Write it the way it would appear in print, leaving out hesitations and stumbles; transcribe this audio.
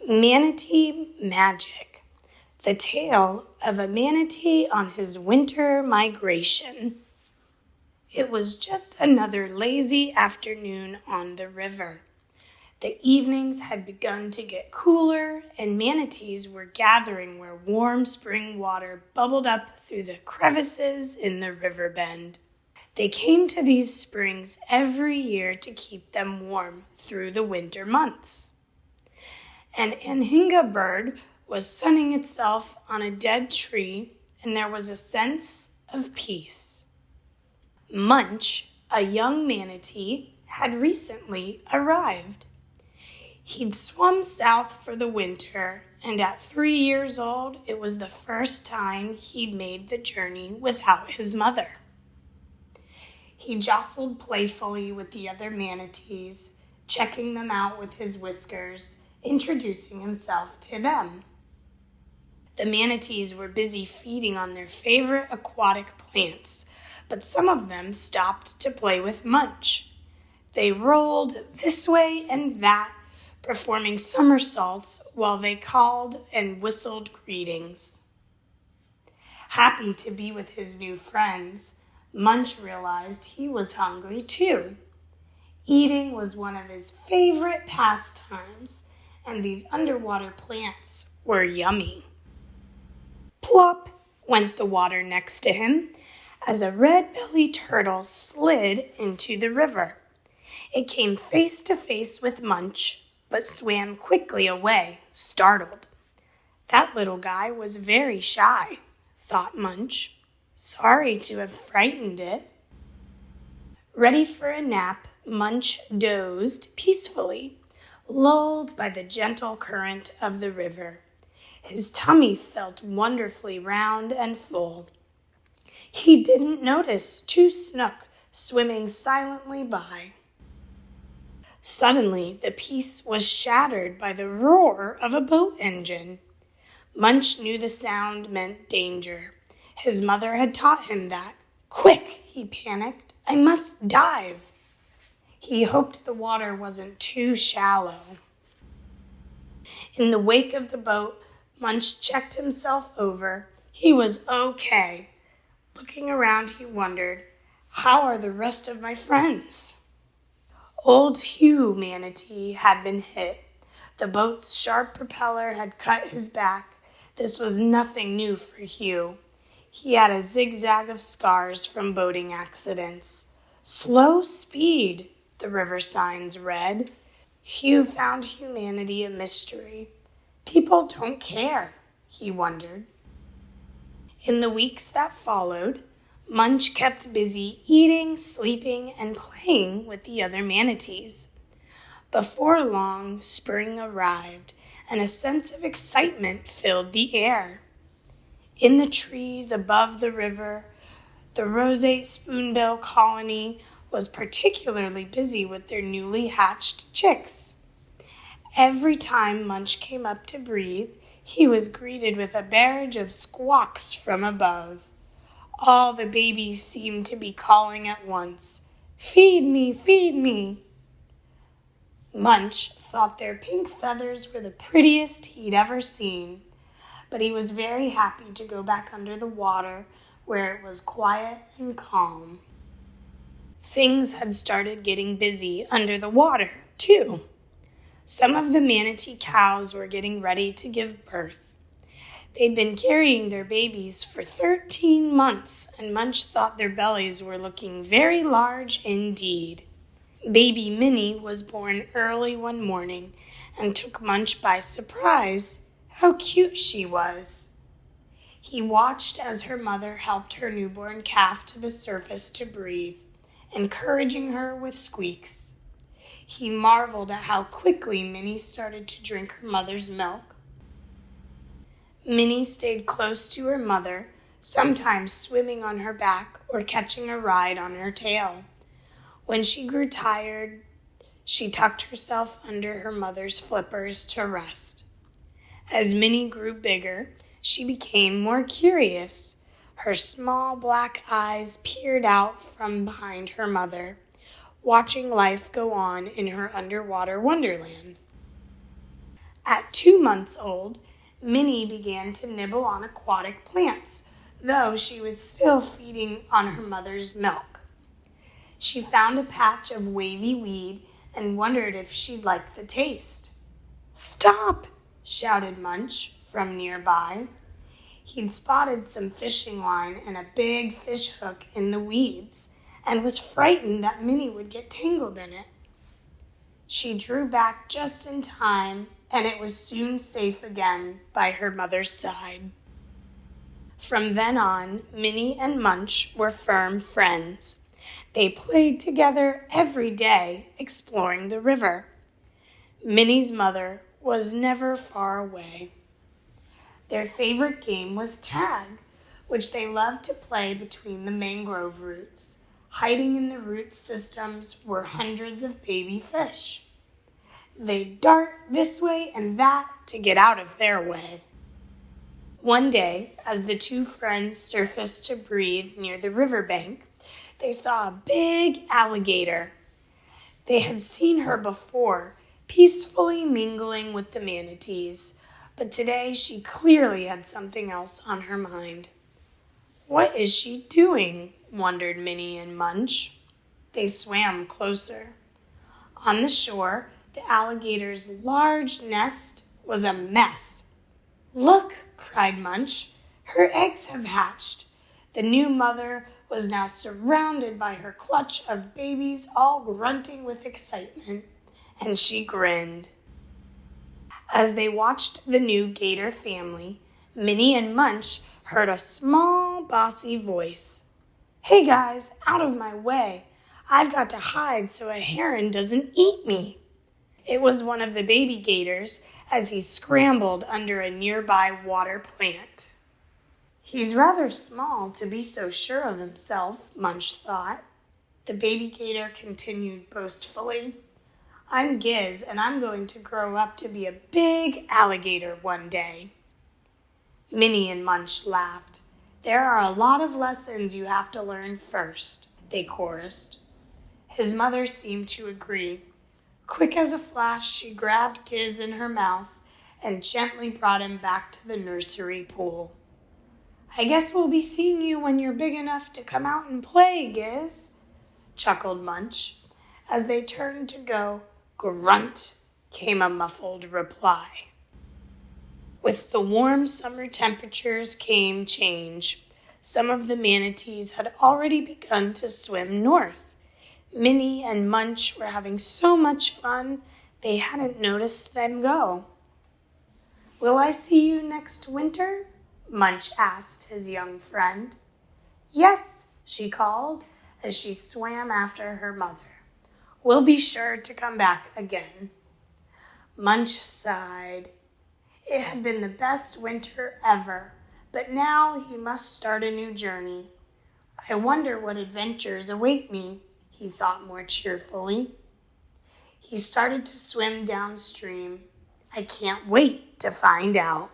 Manatee Magic, the tale of a manatee on his winter migration. It was just another lazy afternoon on the river. The evenings had begun to get cooler, and manatees were gathering where warm spring water bubbled up through the crevices in the river bend. They came to these springs every year to keep them warm through the winter months. An anhinga bird was sunning itself on a dead tree, and there was a sense of peace. Munch, a young manatee, had recently arrived. He'd swum south for the winter, and at 3 years old, it was the first time he'd made the journey without his mother. He jostled playfully with the other manatees, checking them out with his whiskers, introducing himself to them. The manatees were busy feeding on their favorite aquatic plants, but some of them stopped to play with Munch. They rolled this way and that, performing somersaults while they called and whistled greetings. Happy to be with his new friends, Munch realized he was hungry too. Eating was one of his favorite pastimes, and these underwater plants were yummy. Plop went the water next to him as a red-bellied turtle slid into the river. It came face to face with Munch, but swam quickly away, startled. That little guy was very shy, thought Munch. Sorry to have frightened it. Ready for a nap, Munch dozed peacefully, lulled by the gentle current of the river. His tummy felt wonderfully round and full. He didn't notice two snook swimming silently by. Suddenly, the peace was shattered by the roar of a boat engine. Munch knew the sound meant danger. His mother had taught him that. Quick, he panicked. I must dive. He hoped the water wasn't too shallow. In the wake of the boat, Munch checked himself over. He was okay. Looking around, he wondered, how are the rest of my friends? Old Hugh Manatee had been hit. The boat's sharp propeller had cut his back. This was nothing new for Hugh. He had a zigzag of scars from boating accidents. Slow speed, the river signs read. Hugh found humanity a mystery. People don't care, he wondered. In the weeks that followed, Munch kept busy eating, sleeping, and playing with the other manatees. Before long, spring arrived, and a sense of excitement filled the air. In the trees above the river, the roseate spoonbill colony was particularly busy with their newly hatched chicks. Every time Munch came up to breathe, he was greeted with a barrage of squawks from above. All the babies seemed to be calling at once, "Feed me, feed me!" Munch thought their pink feathers were the prettiest he'd ever seen, but he was very happy to go back under the water where it was quiet and calm. Things had started getting busy under the water, too. Some of the manatee cows were getting ready to give birth. They'd been carrying their babies for 13 months, and Munch thought their bellies were looking very large indeed. Baby Minnie was born early one morning and took Munch by surprise. How cute she was. He watched as her mother helped her newborn calf to the surface to breathe, encouraging her with squeaks. He marveled at how quickly Minnie started to drink her mother's milk. Minnie stayed close to her mother, sometimes swimming on her back or catching a ride on her tail. When she grew tired, she tucked herself under her mother's flippers to rest. As Minnie grew bigger, she became more curious. Her small black eyes peered out from behind her mother, watching life go on in her underwater wonderland. At 2 months old, Minnie began to nibble on aquatic plants, though she was still feeding on her mother's milk. She found a patch of wavy weed and wondered if she'd like the taste. "Stop!" shouted Munch from nearby. He'd spotted some fishing line and a big fish hook in the weeds and was frightened that Minnie would get tangled in it. She drew back just in time, and it was soon safe again by her mother's side. From then on, Minnie and Munch were firm friends. They played together every day, exploring the river. Minnie's mother was never far away. Their favorite game was tag, which they loved to play between the mangrove roots. Hiding in the root systems were hundreds of baby fish. They'd dart this way and that to get out of their way. One day, as the two friends surfaced to breathe near the riverbank, they saw a big alligator. They had seen her before, peacefully mingling with the manatees, but today she clearly had something else on her mind. "What is she doing?" wondered Minnie and Munch. They swam closer. On the shore, the alligator's large nest was a mess. "Look!" cried Munch. "Her eggs have hatched." The new mother was now surrounded by her clutch of babies, all grunting with excitement, and she grinned. As they watched the new gator family, Minnie and Munch heard a small, bossy voice. "Hey guys, out of my way. I've got to hide so a heron doesn't eat me." It was one of the baby gators as he scrambled under a nearby water plant. "He's rather small to be so sure of himself," Munch thought. The baby gator continued boastfully. "I'm Giz, and I'm going to grow up to be a big alligator one day." Minnie and Munch laughed. "There are a lot of lessons you have to learn first," they chorused. His mother seemed to agree. Quick as a flash, she grabbed Giz in her mouth and gently brought him back to the nursery pool. "I guess we'll be seeing you when you're big enough to come out and play, Giz," chuckled Munch. As they turned to go, "Grunt," came a muffled reply. With the warm summer temperatures came change. Some of the manatees had already begun to swim north. Minnie and Munch were having so much fun, they hadn't noticed them go. "Will I see you next winter?" Munch asked his young friend. "Yes," she called as she swam after her mother. "We'll be sure to come back again." Munch sighed. It had been the best winter ever, but now he must start a new journey. "I wonder what adventures await me," he thought more cheerfully. He started to swim downstream. "I can't wait to find out."